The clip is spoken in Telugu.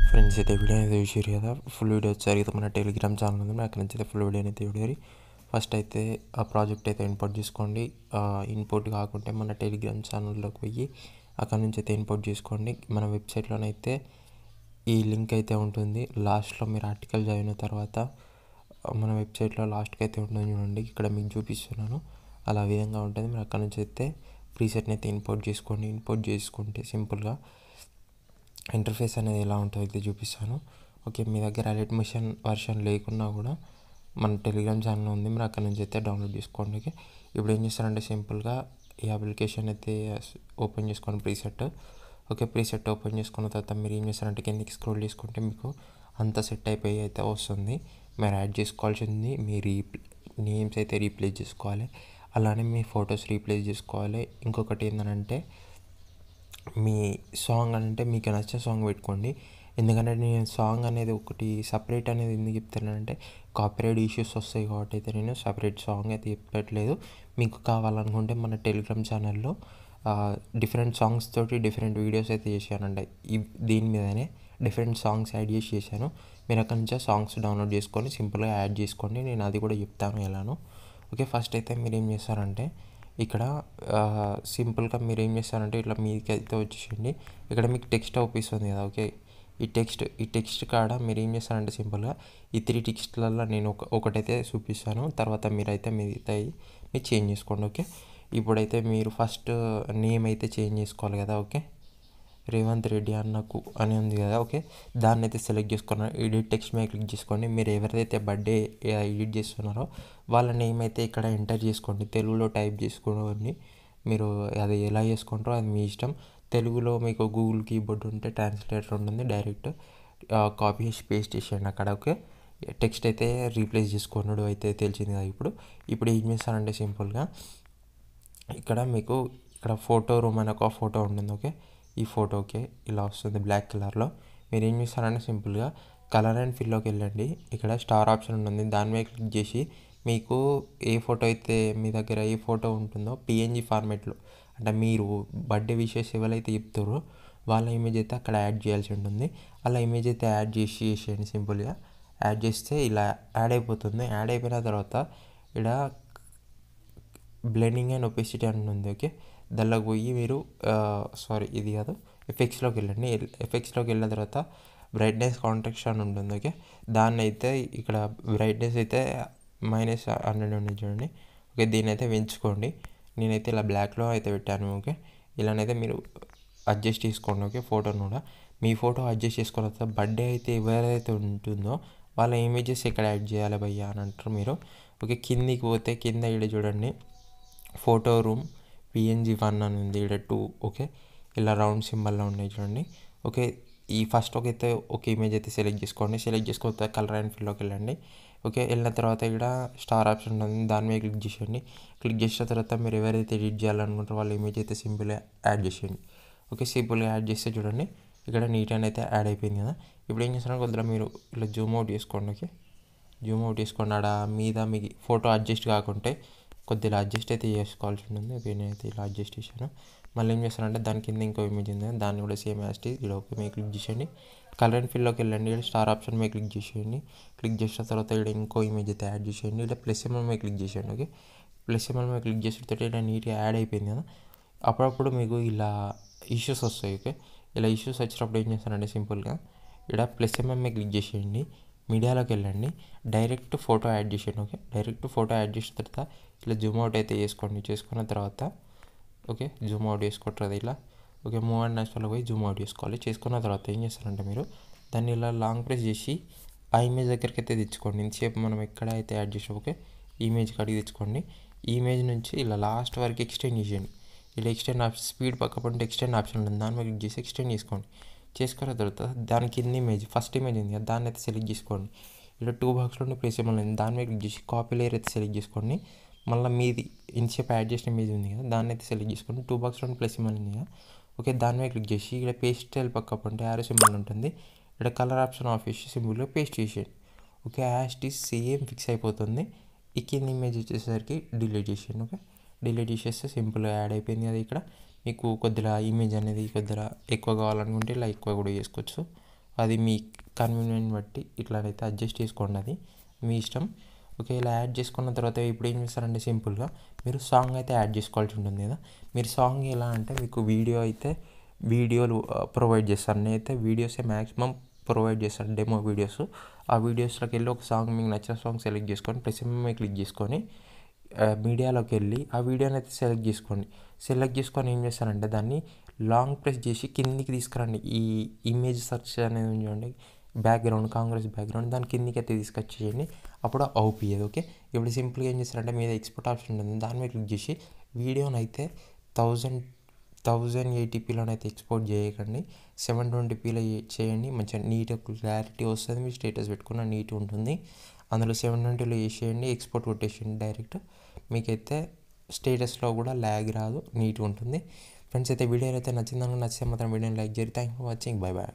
ఫ్రెండ్స్ అయితే వీడియో అనేది చూసారు కదా, ఫుల్ వీడియో వచ్చారు కదా. మన టెలిగ్రామ్ ఛానల్ ఉంది, అక్కడ నుంచి అయితే ఫుల్ వీడియో అయితే వీడియో. ఫస్ట్ అయితే ఆ ప్రాజెక్ట్ అయితే ఇంపోర్ట్ చేసుకోండి. ఇంపోర్ట్ కాకుంటే మన టెలిగ్రామ్ ఛానల్లోకి పోయి అక్కడ నుంచి అయితే ఇంపోర్ట్ చేసుకోండి. మన వెబ్సైట్లోనైతే ఈ లింక్ అయితే ఉంటుంది. లాస్ట్లో మీరు ఆర్టికల్ చదివిన తర్వాత మన వెబ్సైట్లో లాస్ట్కి అయితే ఉంటుంది చూడండి, ఇక్కడ మీకు చూపిస్తున్నాను. అలా విధంగా ఉంటుంది. మీరు అక్కడ నుంచి అయితే ప్రీసెట్ని అయితే ఇంపోర్ట్ చేసుకోండి. ఇంపోర్ట్ చేసుకుంటే సింపుల్గా ఇంటర్ఫేస్ అనేది ఎలా ఉంటుందో అయితే చూపిస్తాను. ఓకే, మీ దగ్గర అలర్ట్ మిషన్ వర్షన్ లేకున్నా కూడా మన టెలిగ్రామ్ ఛానల్ ఉంది, మీరు అక్కడ నుంచి అయితే డౌన్లోడ్ చేసుకోండి. ఓకే, ఇప్పుడు ఏం చేస్తారంటే సింపుల్గా ఈ అప్లికేషన్ అయితే ఓపెన్ చేసుకోండి, ప్రీసెట్. ఓకే, ప్రీసెట్ ఓపెన్ చేసుకున్న తర్వాత మీరు ఏం చేస్తారంటే కిందకి స్క్రోల్ చేసుకుంటే మీకు అంతా సెట్ అయిపోయి అయితే వస్తుంది. మీరు యాడ్ చేసుకోవాల్సింది మీ నేమ్స్ అయితే రీప్లేస్ చేసుకోవాలి, అలానే మీ ఫొటోస్ రీప్లేస్ చేసుకోవాలి. ఇంకొకటి ఏంటంటే మీ సాంగ్ అంటే మీకు నచ్చే సాంగ్ పెట్టుకోండి. ఎందుకంటే నేను సాంగ్ అనేది ఒకటి సపరేట్ అనేది ఎందుకు చెప్తానంటే కాపీరైట్ ఇష్యూస్ వస్తాయి కాబట్టి అయితే నేను సపరేట్ సాంగ్ అయితే చెప్పట్లేదు. మీకు కావాలనుకుంటే మన టెలిగ్రామ్ ఛానల్లో డిఫరెంట్ సాంగ్స్ తోటి డిఫరెంట్ వీడియోస్ అయితే చేశానండి. దీని మీదనే డిఫరెంట్ సాంగ్స్ యాడ్ చేశాను. మీరు అక్కడి నుంచి సాంగ్స్ డౌన్లోడ్ చేసుకొని సింపుల్గా యాడ్ చేసుకోండి. నేను అది కూడా చెప్తాను ఎలానో. ఓకే, ఫస్ట్ అయితే మీరు ఏం చేస్తారంటే ఇక్కడ సింపుల్గా మీరు ఏం చేస్తారంటే ఇట్లా మీదకి అయితే వచ్చేసింది. ఇక్కడ మీకు టెక్స్ట్ అవుపిస్తుంది కదా. ఓకే, ఈ టెక్స్ట్ కాడ మీరు ఏం చేస్తారంటే సింపుల్గా ఈ 3 టెక్స్ట్లలో నేను ఒకటైతే చూపిస్తాను, తర్వాత మీరైతే మీరు చేంజ్ చేసుకోండి. ఓకే, ఇప్పుడైతే మీరు ఫస్ట్ నేమ్ అయితే చేంజ్ చేసుకోవాలి కదా. ఓకే, రేవంత్ రెడ్డి అన్నకు అని ఉంది కదా. ఓకే, దాన్ని అయితే సెలెక్ట్ చేసుకున్నారు. ఎడిట్ టెక్స్ట్ మీద క్లిక్ చేసుకోండి. మీరు ఎవరైతే బర్త్డే ఎడిట్ చేస్తున్నారో వాళ్ళ నేమ్ అయితే ఇక్కడ ఎంటర్ చేసుకోండి. తెలుగులో టైప్ చేసుకోండి. మీరు అది ఎలా చేసుకుంటారో అది మీ ఇష్టం. తెలుగులో మీకు గూగుల్ కీబోర్డ్ ఉంటే ట్రాన్స్లేటర్ ఉంటుంది, డైరెక్ట్ కాపీ చేసి పేస్ట్ చేసేయండి అక్కడ. ఓకే, టెక్స్ట్ అయితే రీప్లేస్ చేసుకున్నాడు అయితే తెలిసింది కదా. ఇప్పుడు ఏం చేస్తారంటే సింపుల్గా ఇక్కడ మీకు ఇక్కడ ఫోటో రూమ్ అని ఒక ఫోటో ఉంటుంది. ఓకే, ఈ ఫోటోకి ఇలా వస్తుంది బ్లాక్ కలర్లో. మీరు ఏం చేస్తారంటే సింపుల్గా కలర్ అండ్ ఫిల్లోకి వెళ్ళండి. ఇక్కడ స్టార్ ఆప్షన్ ఉంటుంది, దాని మీద క్లిక్ చేసి మీకు ఏ ఫోటో అయితే మీ దగ్గర ఏ ఫోటో ఉంటుందో పిఎన్జీ ఫార్మేట్లో, అంటే మీరు బర్త్డే విషెస్ ఎవరైతే చెప్తారో వాళ్ళ ఇమేజ్ అయితే అక్కడ యాడ్ చేయాల్సి ఉంటుంది. అలా ఇమేజ్ అయితే యాడ్ చేసేయండి. సింపుల్గా యాడ్ చేస్తే ఇలా యాడ్ అయిపోతుంది. యాడ్ అయిపోయిన తర్వాత ఇక్కడ బ్లెండింగ్ అండ్ ఒపెసిటీ అని ఉంది. ఓకే, దానిలోకి పోయి మీరు ఇది కాదు, ఎఫెక్ట్స్లోకి వెళ్ళండి. ఎఫెక్ట్స్లోకి వెళ్ళిన తర్వాత బ్రైట్నెస్ కాంట్రాస్ట్ అని ఉంటుంది. ఓకే, దాన్ని అయితే ఇక్కడ బ్రైట్నెస్ అయితే -100 ఉంది చూడండి. ఓకే, దీన్ని అయితే పెంచుకోండి. నేనైతే ఇలా బ్లాక్లో అయితే పెట్టాను. ఓకే, ఇలానైతే మీరు అడ్జస్ట్ చేసుకోండి. ఓకే, ఫోటోను కూడా మీ ఫోటో అడ్జస్ట్ చేసుకున్న తర్వాత బర్త్డే అయితే ఎవరైతే ఉంటుందో వాళ్ళ ఇమేజెస్ ఇక్కడ యాడ్ చేయాలి భయ్యా అని అంటారు మీరు. ఓకే, కిందికి పోతే కింద ఇక్కడ చూడండి ఫోటో రూమ్ PNG1 అని ఉంది, ఇక్కడ 2. ఓకే, ఇలా రౌండ్ సింబల్లో ఉన్నాయి చూడండి. ఓకే, ఈ ఫస్ట్ అయితే ఒక ఇమేజ్ అయితే సెలెక్ట్ చేసుకోండి. సెలెక్ట్ చేసుకున్న కలర్ అండ్ ఫిల్లోకి వెళ్ళండి. ఓకే, వెళ్ళిన తర్వాత ఇక్కడ స్టార్ ఆప్షన్ ఉంటుంది, దాని మీద క్లిక్ చేసేయండి. క్లిక్ చేసిన తర్వాత మీరు ఎవరైతే ఎడిట్ చేయాలనుకుంటారో వాళ్ళ ఇమేజ్ అయితే సింపుల్గా యాడ్ చేసేయండి. ఓకే, సింపుల్గా యాడ్ చేస్తే చూడండి ఇక్కడ నీట్ అని అయితే యాడ్ అయిపోయింది కదా. ఇప్పుడు ఏం చేస్తున్నారు, కొద్దిగా మీరు ఇలా జూమ్ అవుట్ చేసుకోండి. ఓకే, జూమ్ అవుట్ చేసుకోండి. ఆడ మీద మీకు ఫోటో అడ్జస్ట్ కాకుంటే కొద్దిగా అడ్జస్ట్ అయితే చేసుకోవాల్సి ఉంటుంది. నేనైతే ఇలా అడ్జస్ట్ చేశాను. మళ్ళీ ఏం చేస్తానంటే దాని కింద ఇంకో ఇమేజ్ ఉంది, దాన్ని కూడా సేమ్ యాస్ట్ ఇక్కడ ఓకే మీద క్లిక్ చేసేయండి. కలర్ అండ్ ఫిల్లోకి వెళ్ళండి. ఇక్కడ స్టార్ ఆప్షన్ మీద క్లిక్ చేసేయండి. క్లిక్ చేసిన తర్వాత ఇక్కడ ఇంకో ఇమేజ్ అయితే యాడ్ చేసేయండి. ఇక్కడ ప్లస్ సింబల్ మీద క్లిక్ చేసేయండి. ఓకే, ప్లస్ సింబల్ మీద క్లిక్ చేసిన తర్వాత ఇక్కడ నీట్గా యాడ్ అయిపోయింది కదా. అప్పుడప్పుడు మీకు ఇలా ఇష్యూస్ వస్తాయి. ఓకే, ఇలా ఇష్యూస్ వచ్చినప్పుడు ఏం చేస్తానంటే సింపుల్గా ఇక్కడ ప్లస్ సింబల్ మీద క్లిక్ చేసేయండి. మీడియాలోకి వెళ్ళండి, డైరెక్ట్ ఫోటో యాడ్ చేసేయండి. ఓకే, డైరెక్ట్ ఫోటో యాడ్ చేసిన తర్వాత ఇలా జూమ్ అవుట్ అయితే చేసుకోండి. చేసుకున్న తర్వాత ఓకే, జూమ్ అవుట్ చేసుకుంటారు ఇలా. ఓకే, మూవ్ అండ్ నేషనల్కి పోయి జూమ్ అవుట్ చేసుకోవాలి. చేసుకున్న తర్వాత ఏం చేస్తారంటే మీరు దాన్ని ఇలా లాంగ్ ప్రెస్ చేసి ఆ ఇమేజ్ దగ్గరికి అయితే తెచ్చుకోండి. ఇంతసేపు మనం ఎక్కడ అయితే యాడ్ చేసాం ఓకే, ఇమేజ్ కాడికి తెచ్చుకోండి. ఈ ఇమేజ్ నుంచి ఇలా లాస్ట్ వరకు ఎక్స్టెండ్ చేసేయండి. ఇలా ఎక్స్టెండ్ ఆప్షన్ స్పీడ్ పక్క పంటే ఎక్స్టెండ్ ఆప్షన్ ఉంటుంది, దాని మీద క్లిక్ చేసి ఎక్స్టెండ్ చేసుకోండి. చేసుకున్న తర్వాత దాని కింద ఇమేజ్ ఫస్ట్ ఇమేజ్ ఉంది కదా, దాన్ని అయితే సెలెక్ట్ చేసుకోండి. ఇలా 2 బాక్స్లో ప్లేస్ ఏమన్నా దాని మీద క్లిక్ చేసి కాపీ లేయర్ అయితే సెలెక్ట్ చేసుకోండి. మళ్ళీ మీది ఇన్షేప్ యాడ్ చేసిన ఇమేజ్ ఉంది కదా, దాన్ని అయితే సెలెక్ట్ చేసుకోండి. 2 బాక్స్లో ప్లస్ సింబల్ ఉంది కదా. ఓకే, దాని మీద క్లిక్ చేసి ఇక్కడ పేస్ట్ స్టైల్ పక్క పంటే యారో సింబల్ ఉంటుంది, ఇక్కడ కలర్ ఆప్షన్ ఆఫ్ చేసి సింబల్గా పేస్ట్ చేసేయండి. ఓకే, యాస్ట్ ఈజ్ సేమ్ ఫిక్స్ అయిపోతుంది. ఈ కింద ఇమేజ్ వచ్చేసరికి డిలీట్ చేసేయండి. ఓకే, డిలీట్ చేసేస్తే సింపుల్గా యాడ్ అయిపోయింది అది. ఇక్కడ మీకు కొద్దిగా ఇమేజ్ అనేది కొద్దిగా ఎక్కువ కావాలనుకుంటే ఇలా ఎక్కువ కూడా చేసుకోవచ్చు. అది మీ కన్వీనియంట్ బట్టి ఇట్లానైతే అడ్జస్ట్ చేసుకోండి, అది మీ ఇష్టం. ఓకే, ఇలా యాడ్ చేసుకున్న తర్వాత ఇప్పుడు ఏం చేస్తారంటే సింపుల్గా మీరు సాంగ్ అయితే యాడ్ చేసుకోవాల్సి ఉంటుంది కదా. మీరు సాంగ్ ఎలా అంటే మీకు వీడియోలు ప్రొవైడ్ చేస్తాను నేనైతే. వీడియోసే మ్యాక్సిమం ప్రొవైడ్ చేస్తాను, డెమో వీడియోస్. ఆ వీడియోస్లోకి వెళ్ళి ఒక సాంగ్ మీకు నచ్చిన సాంగ్ సెలెక్ట్ చేసుకొని ప్లస్ క్లిక్ చేసుకొని మీడియాలోకి వెళ్ళి ఆ వీడియోని అయితే సెలెక్ట్ చేసుకొని ఏం చేస్తారంటే దాన్ని లాంగ్ ప్రెస్ చేసి కిందికి తీసుకురండి. ఈ ఇమేజ్ సెర్చ్ అనేది చూడండి, బ్యాక్గ్రౌండ్ కాంగ్రెస్ బ్యాక్గ్రౌండ్ దాని కిందికి అయితే తీసుకొచ్చేయండి, అప్పుడు అవుపియ్యదు. ఓకే, ఇప్పుడు సింపుల్గా ఏం చేస్తారంటే మీద ఎక్స్పోర్ట్ ఆప్షన్ ఉంటుంది, దాని మీద క్లిక్ చేసి వీడియోని అయితే 1080pలోనైతే ఎక్స్పోర్ట్ చేయకండి, 720pలో చేయండి. మంచిగా నీట్గా క్లారిటీ వస్తుంది, మీ స్టేటస్ పెట్టుకున్న నీట్గా ఉంటుంది. అందులో 720లో చేసేయండి, ఎక్స్పోర్ట్ కొట్టేసేయండి డైరెక్ట్. మీకైతే స్టేటస్లో కూడా ల్యాగ్ రాదు, నీట్గా ఉంటుంది. ఫ్రెండ్స్ అయితే వీడియో అయితే నచ్చితే మాత్రం వీడియోని లైక్ చేయండి. Thank for watching, bye bye.